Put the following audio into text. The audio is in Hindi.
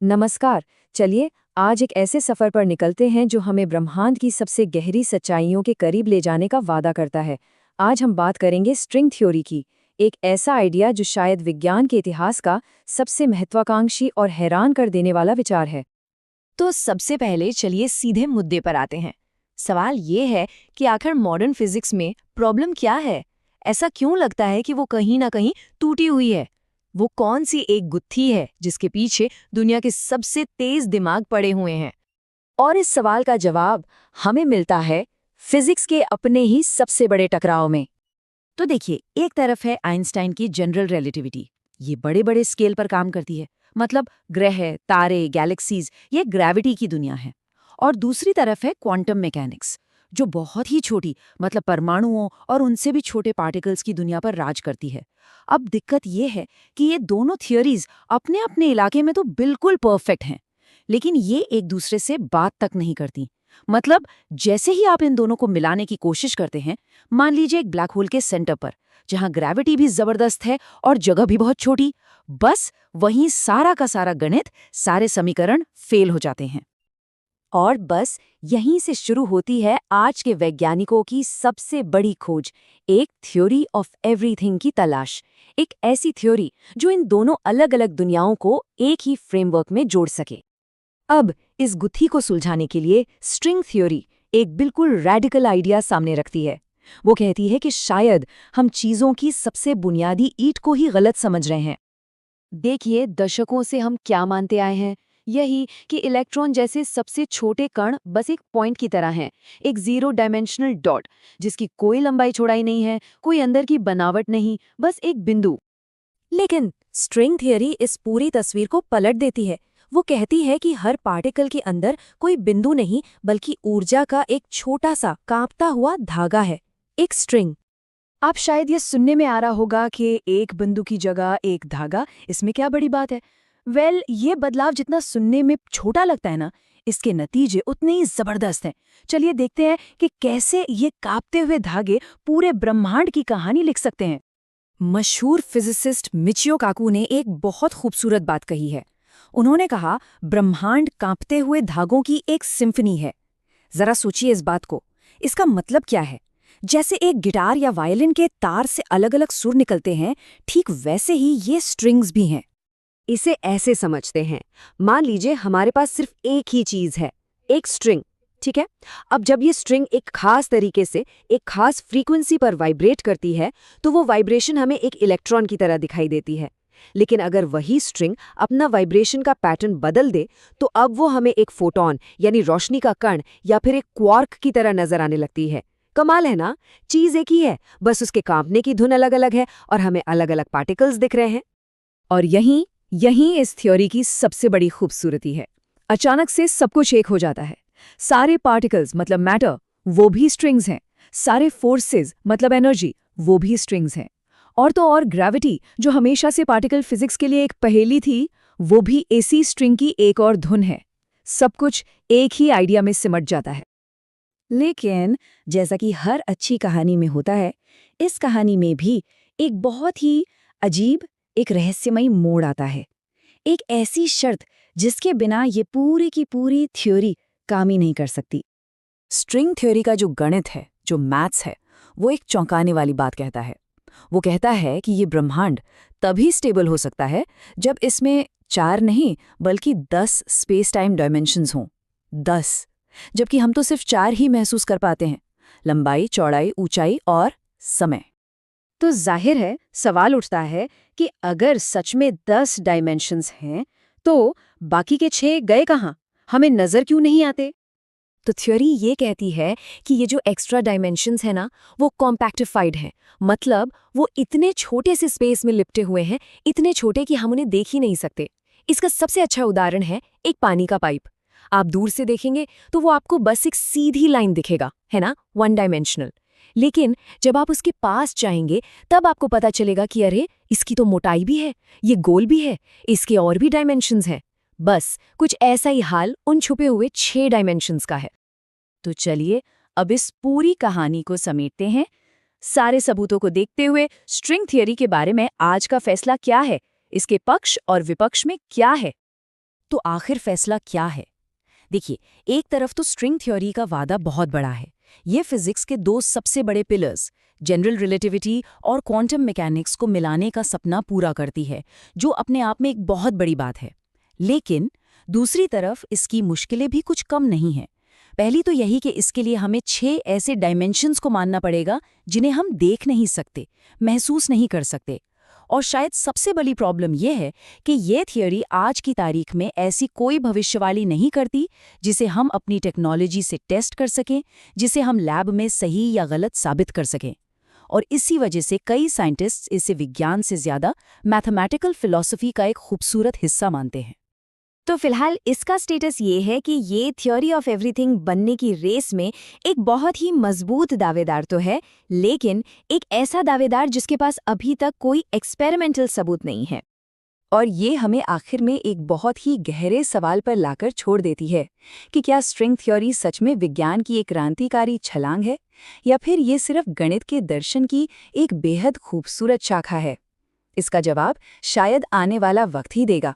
नमस्कार। चलिए आज एक ऐसे सफर पर निकलते हैं जो हमें ब्रह्मांड की सबसे गहरी सच्चाइयों के करीब ले जाने का वादा करता है। आज हम बात करेंगे स्ट्रिंग थ्योरी की, एक ऐसा आइडिया जो शायद विज्ञान के इतिहास का सबसे महत्वाकांक्षी और हैरान कर देने वाला विचार है। तो सबसे पहले चलिए सीधे मुद्दे पर आते हैं। सवाल ये है कि आखिर मॉडर्न फिजिक्स में प्रॉब्लम क्या है? ऐसा क्यों लगता है कि वो कहीं ना कहीं टूटी हुई है? वो कौन सी एक गुत्थी है जिसके पीछे दुनिया के सबसे तेज दिमाग पड़े हुए हैं? और इस सवाल का जवाब हमें मिलता है फिजिक्स के अपने ही सबसे बड़े टकराव में। तो देखिए, एक तरफ है आइंस्टाइन की जनरल रिलेटिविटी। ये बड़े बड़े स्केल पर काम करती है, मतलब ग्रह, तारे, गैलेक्सीज, ये ग्रेविटी की दुनिया है। और दूसरी तरफ है क्वांटम मैकेनिक्स, जो बहुत ही छोटी, मतलब परमाणुओं और उनसे भी छोटे पार्टिकल्स की दुनिया पर राज करती है। अब दिक्कत ये है कि ये दोनों थियोरीज अपने अपने इलाके में तो बिल्कुल परफेक्ट हैं, लेकिन ये एक दूसरे से बात तक नहीं करती। मतलब जैसे ही आप इन दोनों को मिलाने की कोशिश करते हैं, मान लीजिए एक ब्लैक होल के सेंटर पर, जहां ग्रेविटी भी जबरदस्त है और जगह भी बहुत छोटी, बस वहीं सारा का सारा गणित, सारे समीकरण फेल हो जाते हैं। और बस यहीं से शुरू होती है आज के वैज्ञानिकों की सबसे बड़ी खोज, एक थ्योरी ऑफ एवरीथिंग की तलाश। एक ऐसी थ्योरी जो इन दोनों अलग अलग दुनियाओं को एक ही फ्रेमवर्क में जोड़ सके। अब इस गुत्थी को सुलझाने के लिए स्ट्रिंग थ्योरी एक बिल्कुल रैडिकल आइडिया सामने रखती है। वो कहती है कि शायद हम चीजों की सबसे बुनियादी ईंट को ही गलत समझ रहे हैं। देखिए, दशकों से हम क्या मानते आए हैं, यही कि इलेक्ट्रॉन जैसे सबसे छोटे कण बस एक पॉइंट की तरह हैं, एक जीरो डायमेंशनल डॉट जिसकी कोई लंबाई चौड़ाई नहीं है, कोई अंदर की बनावट नहीं, बस एक बिंदु। लेकिन स्ट्रिंग थियरी इस पूरी तस्वीर को पलट देती है। वो कहती है कि हर पार्टिकल के अंदर कोई बिंदु नहीं, बल्कि ऊर्जा का एक छोटा सा कांपता हुआ धागा है, एक स्ट्रिंग। आप शायद ये सुनने में आ रहा होगा कि एक बिंदु की जगह एक धागा, इसमें क्या बड़ी बात है? ये बदलाव जितना सुनने में छोटा लगता है ना, इसके नतीजे उतने ही जबरदस्त हैं। चलिए देखते हैं कि कैसे ये कांपते हुए धागे पूरे ब्रह्मांड की कहानी लिख सकते हैं। मशहूर फिजिसिस्ट मिचियो काकू ने एक बहुत खूबसूरत बात कही है। उन्होंने कहा, ब्रह्मांड कांपते हुए धागों की एक सिम्फनी है। जरा सोचिए इस बात को। इसका मतलब क्या है? जैसे एक गिटार या वायलिन के तार से अलग अलग सुर निकलते हैं, ठीक वैसे ही ये स्ट्रिंग्स भी हैं। इसे ऐसे समझते हैं, मान लीजिए हमारे पास सिर्फ एक ही चीज है, एक स्ट्रिंग, ठीक है। अब जब ये स्ट्रिंग एक खास तरीके से एक खास फ्रीक्वेंसी पर वाइब्रेट करती है, तो वो वाइब्रेशन हमें एक इलेक्ट्रॉन की तरह दिखाई देती है। लेकिन अगर वही स्ट्रिंग अपना वाइब्रेशन का पैटर्न बदल दे, तो अब वो हमें एक फोटॉन यानी रोशनी का कण या फिर एक क्वार्क की तरह नजर आने लगती है। कमाल है ना? चीज एक ही है, बस उसके कांपने की धुन अलग अलग है और हमें अलग अलग पार्टिकल्स दिख रहे हैं। और यहीं यहीं इस थ्योरी की सबसे बड़ी खूबसूरती है। अचानक से सब कुछ एक हो जाता है। सारे पार्टिकल्स मतलब मैटर, वो भी स्ट्रिंग्स हैं। सारे फोर्सेस मतलब एनर्जी, वो भी स्ट्रिंग्स हैं। और तो और ग्रेविटी, जो हमेशा से पार्टिकल फिजिक्स के लिए एक पहेली थी, वो भी इसी स्ट्रिंग की एक और धुन है। सब कुछ एक ही आइडिया में सिमट जाता है। लेकिन जैसा कि हर अच्छी कहानी में होता है, इस कहानी में भी एक बहुत ही अजीब, एक रहस्यमयी मोड़ आता है। एक ऐसी शर्त जिसके बिना ये पूरी की पूरी थ्योरी काम ही नहीं कर सकती। स्ट्रिंग थ्योरी का जो गणित है, जो मैथ्स है, वो एक चौंकाने वाली बात कहता है। वो कहता है कि ये ब्रह्मांड तभी स्टेबल हो सकता है जब इसमें 4 नहीं बल्कि 10 स्पेस टाइम डायमेंशंस हों। 10, जबकि हम तो सिर्फ 4 ही महसूस कर पाते हैं, लंबाई, चौड़ाई, ऊंचाई और समय। तो जाहिर है सवाल उठता है कि अगर सच में 10 डायमेंशंस हैं, तो बाकी के 6 गए कहाँ? हमें नजर क्यों नहीं आते? तो थ्योरी ये कहती है कि ये जो एक्स्ट्रा डायमेंशंस है ना, वो कॉम्पैक्टिफाइड हैं। मतलब वो इतने छोटे से स्पेस में लिपटे हुए हैं, इतने छोटे कि हम उन्हें देख ही नहीं सकते। इसका सबसे अच्छा उदाहरण है एक पानी का पाइप। आप दूर से देखेंगे तो वो आपको बस एक सीधी लाइन दिखेगा, है ना, वन डायमेंशनल। लेकिन जब आप उसके पास जाएंगे, तब आपको पता चलेगा कि अरे, इसकी तो मोटाई भी है, ये गोल भी है, इसके और भी डायमेंशंस हैं। बस कुछ ऐसा ही हाल उन छुपे हुए 6 डायमेंशंस का है। तो चलिए अब इस पूरी कहानी को समेटते हैं। सारे सबूतों को देखते हुए स्ट्रिंग थियरी के बारे में आज का फैसला क्या है, इसके पक्ष और विपक्ष में क्या है? तो आखिर फैसला क्या है? देखिए, एक तरफ तो स्ट्रिंग थ्योरी का वादा बहुत बड़ा है। ये फिजिक्स के दो सबसे बड़े पिलर्स, जनरल रिलेटिविटी और क्वांटम मैकेनिक्स को मिलाने का सपना पूरा करती है, जो अपने आप में एक बहुत बड़ी बात है। लेकिन दूसरी तरफ इसकी मुश्किलें भी कुछ कम नहीं हैं। पहली तो यही कि इसके लिए हमें 6 ऐसे डायमेंशंस को मानना पड़ेगा जिन्हें हम देख नहीं सकते, महसूस नहीं कर सकते। और शायद सबसे बड़ी प्रॉब्लम यह है कि ये थियोरी आज की तारीख में ऐसी कोई भविष्यवाणी नहीं करती जिसे हम अपनी टेक्नोलॉजी से टेस्ट कर सकें, जिसे हम लैब में सही या गलत साबित कर सकें। और इसी वजह से कई साइंटिस्ट्स इसे विज्ञान से ज्यादा मैथमेटिकल फिलॉसफी का एक खूबसूरत हिस्सा मानते हैं। तो फिलहाल इसका स्टेटस ये है कि ये थ्योरी ऑफ एवरीथिंग बनने की रेस में एक बहुत ही मजबूत दावेदार तो है, लेकिन एक ऐसा दावेदार जिसके पास अभी तक कोई एक्सपेरिमेंटल सबूत नहीं है। और ये हमें आखिर में एक बहुत ही गहरे सवाल पर लाकर छोड़ देती है कि क्या स्ट्रिंग थ्योरी सच में विज्ञान की एक क्रांतिकारी छलांग है, या फिर ये सिर्फ गणित के दर्शन की एक बेहद खूबसूरत शाखा है। इसका जवाब शायद आने वाला वक्त ही देगा।